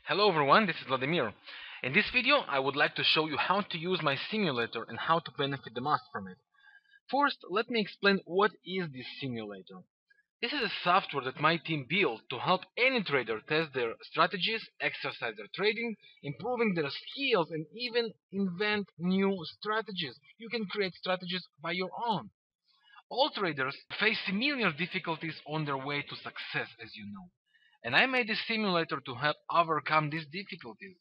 Hello everyone, this is Vladimir. In this video, I would like to show you how to use my simulator and how to benefit the most from it. First, let me explain what is this simulator. This is a software that my team built to help any trader test their strategies, exercise their trading, improving their skills, and even invent new strategies. You can create strategies by your own. All traders face similar difficulties on their way to success, as you know. And I made this simulator to help overcome these difficulties.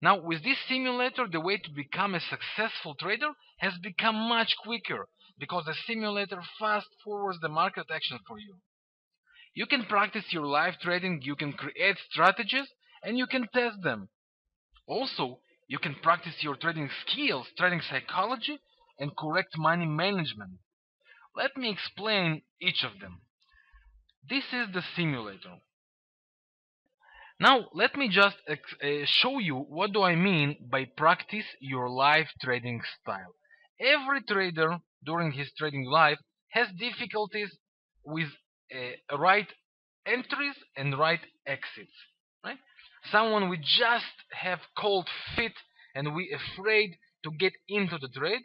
Now, with this simulator, the way to become a successful trader has become much quicker because the simulator fast forwards the market action for you. You can practice your live trading, you can create strategies, and you can test them. Also, you can practice your trading skills, trading psychology, and correct money management. Let me explain each of them. This is the simulator. Now let me just show you what do I mean by practice your live trading style. Every trader during his trading life has difficulties with right entries and right exits. Right? Someone we just have cold feet and we afraid to get into the trade,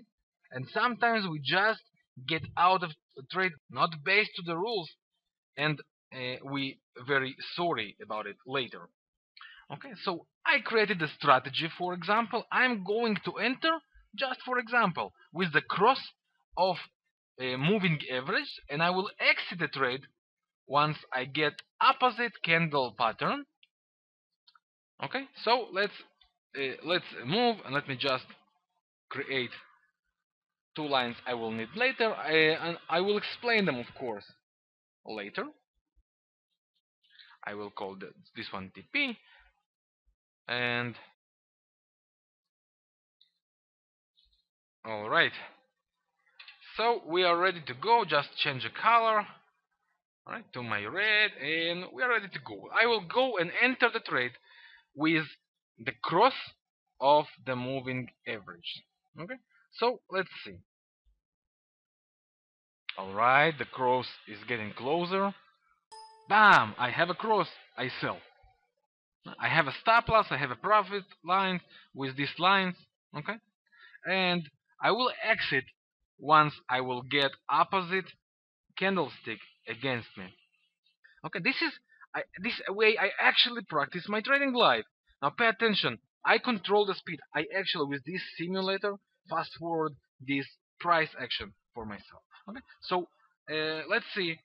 and sometimes we just get out of the trade not based to the rules, and we very sorry about it later. Okay, so I created a strategy. For example, I'm going to enter, just for example, with the cross of a moving average, and I will exit the trade once I get opposite candle pattern. Okay, so let's move, and let me just create two lines I will need later, and I will explain them, of course, later. I will call this one TP, and all right. So we are ready to go. Just change the color, all right, to my red, and we are ready to go. I will go and enter the trade with the cross of the moving average. Okay. So let's see. All right, the cross is getting closer. Bam! I have a cross. I sell. I have a stop loss. I have a profit line with these lines. Okay, and I will exit once I will get opposite candlestick against me. Okay, this way I actually practice my trading live. Now pay attention. I control the speed. I actually with this simulator fast forward this price action for myself. Okay, so let's see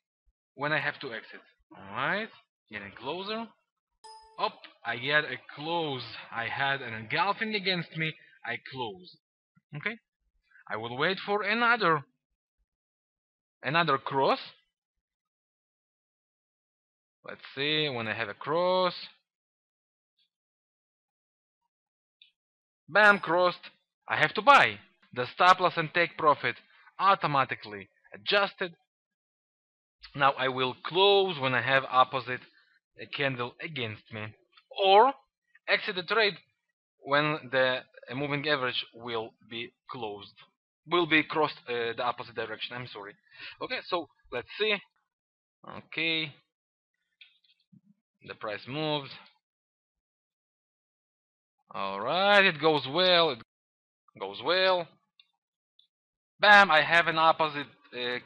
when I have to exit. All right, getting closer. Up, I get a close. I had an engulfing against me. I close. Okay, I will wait for another cross. Let's see when I have a cross. Bam, crossed. I have to buy. The stop loss and take profit automatically adjusted. Now I will close when I have opposite a candle against me, or exit the trade when the moving average will be closed, will be crossed the opposite direction. I'm sorry. Okay, so let's see. Okay, the price moves. All right, it goes well. It goes well. Bam! I have an opposite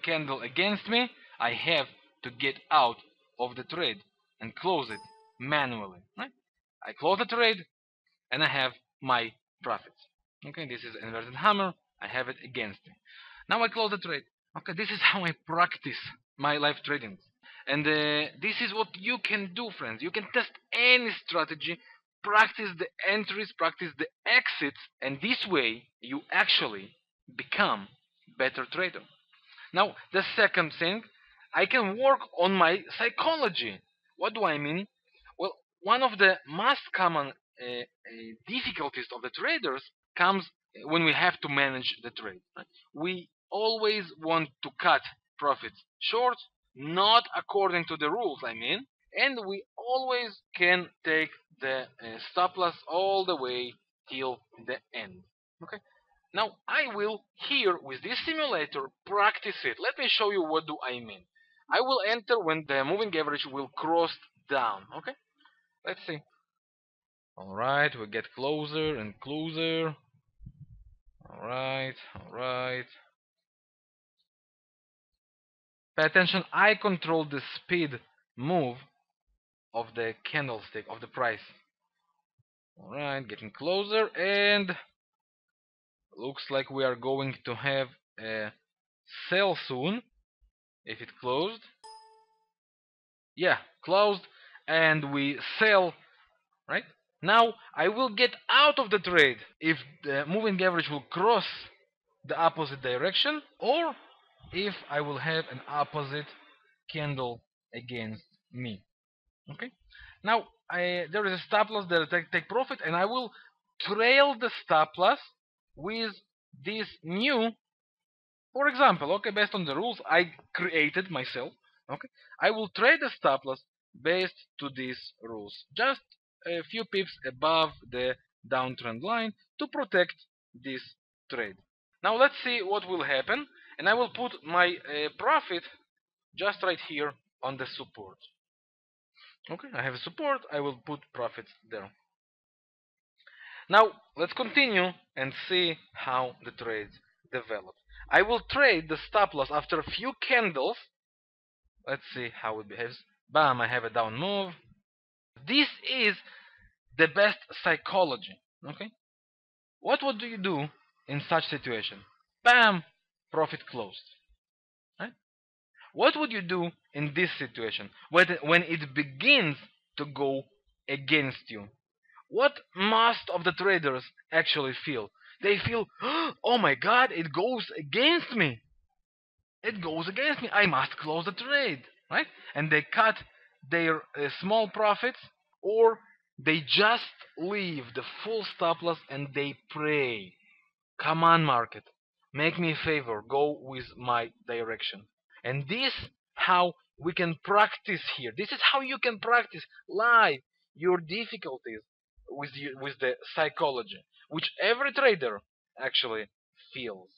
candle against me. I have to get out of the trade and close it manually. Right? I close the trade and I have my profits. Okay, this is inverted hammer. I have it against me. Now I close the trade. Okay, this is how I practice my live trading. And this is what you can do, friends. You can test any strategy, practice the entries, practice the exits, and this way you actually become better trader. Now, the second thing, I can work on my psychology. What do I mean? Well, one of the most common difficulties of the traders comes when we have to manage the trade. Right? We always want to cut profits short, not according to the rules, I mean, and we always can take the stop loss all the way till the end. Okay. Now I will here with this simulator practice it. Let me show you what do I mean. I will enter when the moving average will cross down. Okay, let's see. Alright, we get closer and closer. Alright, alright. Pay attention, I control the speed move of the candlestick, of the price. Alright, getting closer, and looks like we are going to have a sell soon. If it closed. Yeah, closed, and we sell, right? Now I will get out of the trade if the moving average will cross the opposite direction, or if I will have an opposite candle against me. Okay. Now there is a stop loss that I take profit, and I will trail the stop loss with this new. For example, okay, based on the rules I created myself, okay, I will trade the stop loss based to these rules, just a few pips above the downtrend line to protect this trade. Now let's see what will happen, and I will put my profit just right here on the support. Okay, I have a support, I will put profits there. Now let's continue and see how the trade develops. I will trade the stop loss after a few candles. Let's see how it behaves. Bam, I have a down move. This is the best psychology. Okay, what would you do in such situation? Bam, profit closed. Right? What would you do in this situation when it begins to go against you? What most of the traders actually feel? They feel, oh my god, it goes against me. It goes against me. I must close the trade, right? And they cut their small profits, or they just leave the full stop loss and they pray, come on, market, make me a favor, go with my direction. And this how we can practice here. This is how you can practice live your difficulties with the psychology, which every trader actually feels.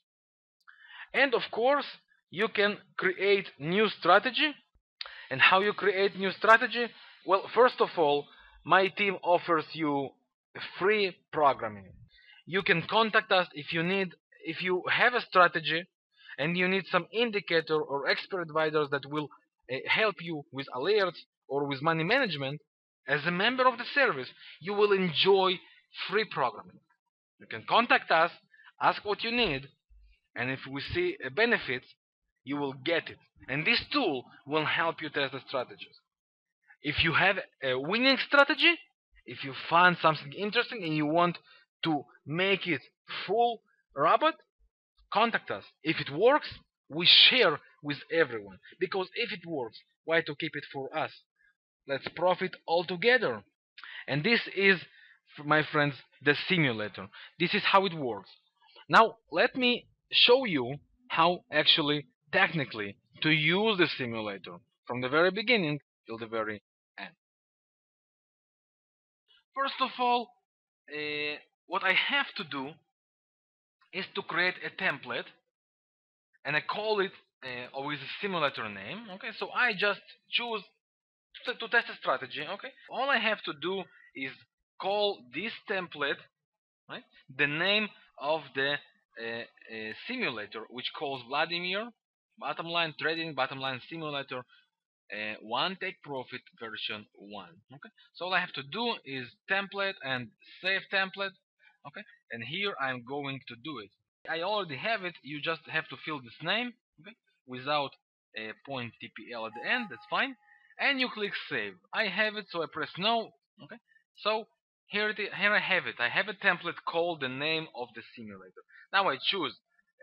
And of course, you can create new strategy. And how you create new strategy? Well, first of all, my team offers you free programming. You can contact us if you have a strategy and you need some indicator or expert advisors that will help you with alerts or with money management. As a member of the service, you will enjoy free programming. You can contact us, ask what you need, and if we see a benefit, you will get it. And this tool will help you test the strategies. If you have a winning strategy, if you find something interesting and you want to make it full robot, contact us. If it works, we share with everyone. Because if it works, why to keep it for us? Let's profit all together. And this is, my friends, the simulator. This is how it works. Now let me show you how actually technically to use the simulator from the very beginning till the very end. First of all, what I have to do is to create a template, and I call it with a simulator name. Okay, so I just choose to test a strategy. Okay, all I have to do is call this template, right, the name of the simulator, which calls Vladimir bottom line trading bottom line simulator one take profit version 1. Okay, so all I have to do is template and save template. Okay, and here I'm going to do it. I already have it. You just have to fill this name, okay, without a point TPL at the end. That's fine, and you click save. I have it, so I press no. Okay, so here I have it. I have a template called the name of the simulator. Now I choose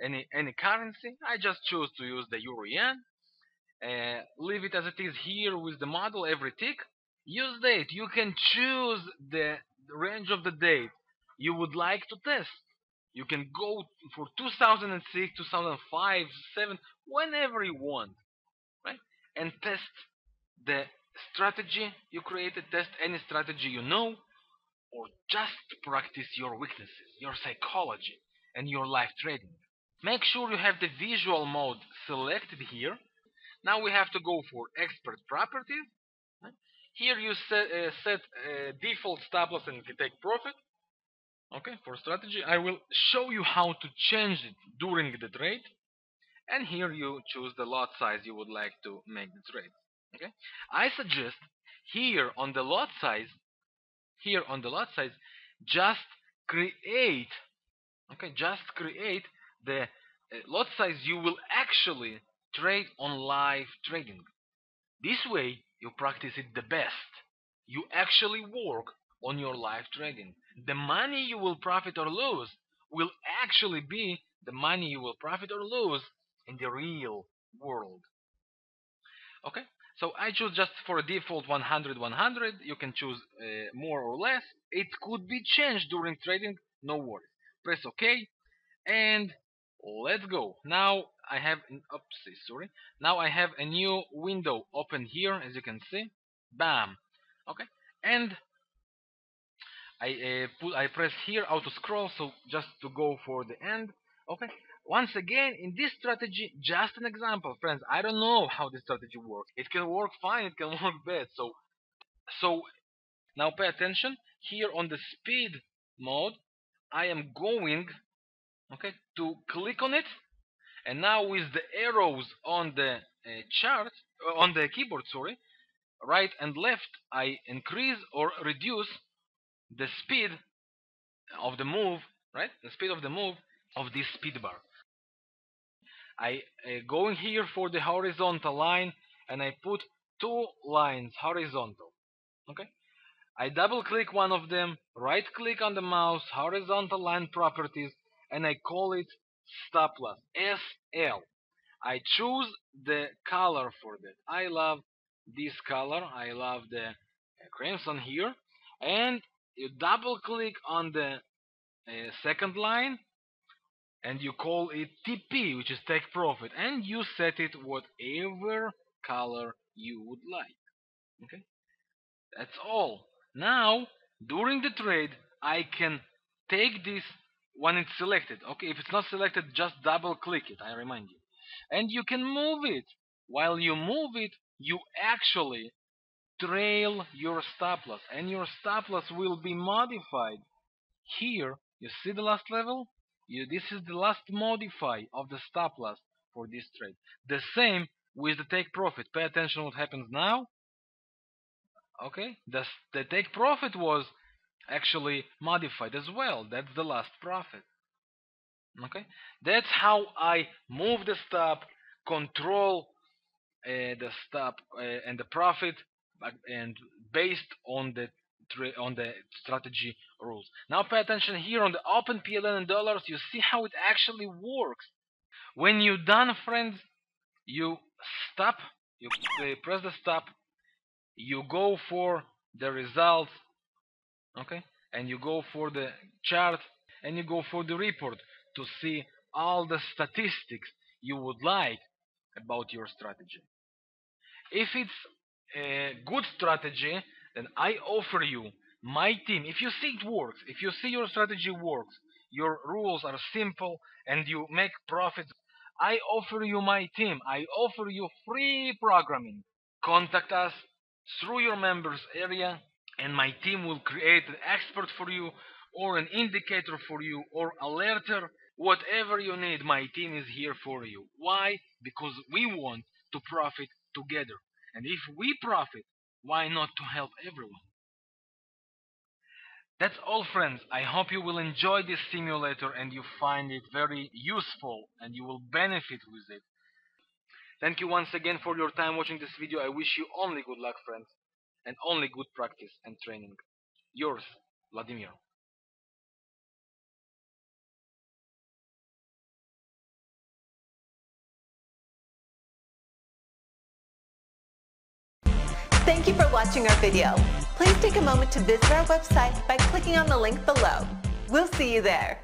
any currency. I just choose to use the euro yen. Leave it as it is here with the model every tick. Use date. You can choose the range of the date you would like to test. You can go for 2006, 2005, 7, whenever you want, right? And test the strategy you created, test any strategy you know, or just practice your weaknesses, your psychology, and your live trading. Make sure you have the visual mode selected here. Now we have to go for expert properties. Right? Here you set default stop loss and take profit. Okay, for strategy, I will show you how to change it during the trade. And here you choose the lot size you would like to make the trade. Okay, I suggest here on the lot size, just create. Okay, just create the lot size you will actually trade on live trading. This way you practice it the best. You actually work on your live trading. The money you will profit or lose will actually be the money you will profit or lose in the real world. Okay, so I choose just for a default 100 100. You can choose more or less. It could be changed during trading, no worries. Press OK and let's go. Now I have now I have a new window open here, as you can see. Bam. Okay, and I press here auto scroll, so just to go for the end. Okay, once again, in this strategy, just an example, friends. I don't know how this strategy works. It can work fine, it can work bad. So now pay attention. Here on the speed mode, I am going, okay, to click on it, and now with the arrows on the chart, on the keyboard, sorry, right and left, I increase or reduce the speed of the move, right? The speed of the move of this speed bar. I going here for the horizontal line, and I put 2 lines horizontal. Okay. I double click one of them, right click on the mouse, horizontal line properties, and I call it stop loss, SL. I choose the color for that. I love this color. I love the crimson here. And you double click on the second line, and you call it TP, which is take profit, and you set it whatever color you would like. Okay, that's all. Now during the trade, I can take this when it's selected. Okay, if it's not selected, just double click it, I remind you, and you can move it. While you move it, you actually trail your stop loss, and your stop loss will be modified. Here you see the last level. This is the last modify of the stop loss for this trade. The same with the take profit. Pay attention what happens now. Okay, the take profit was actually modified as well. That's the last profit. Okay, that's how I move the stop, control the stop and the profit, and based on the strategy rules. Now pay attention here on the open PLN in dollars. You see how it actually works. When you're done, friends, you stop. You press the stop. You go for the results. Okay, and you go for the chart, and you go for the report to see all the statistics you would like about your strategy. If it's a good strategy, then I offer you my team. If you see it works, if you see your strategy works, your rules are simple, and you make profits, I offer you my team. I offer you free programming. Contact us through your members area, and my team will create an expert for you, or an indicator for you, or alerter. Whatever you need, my team is here for you. Why? Because we want to profit together. And if we profit, why not to help everyone? That's all, friends. I hope you will enjoy this simulator and you find it very useful and you will benefit with it. Thank you once again for your time watching this video. I wish you only good luck, friends, and only good practice and training. Yours, Vladimir. Thank you for watching our video. Please take a moment to visit our website by clicking on the link below. We'll see you there.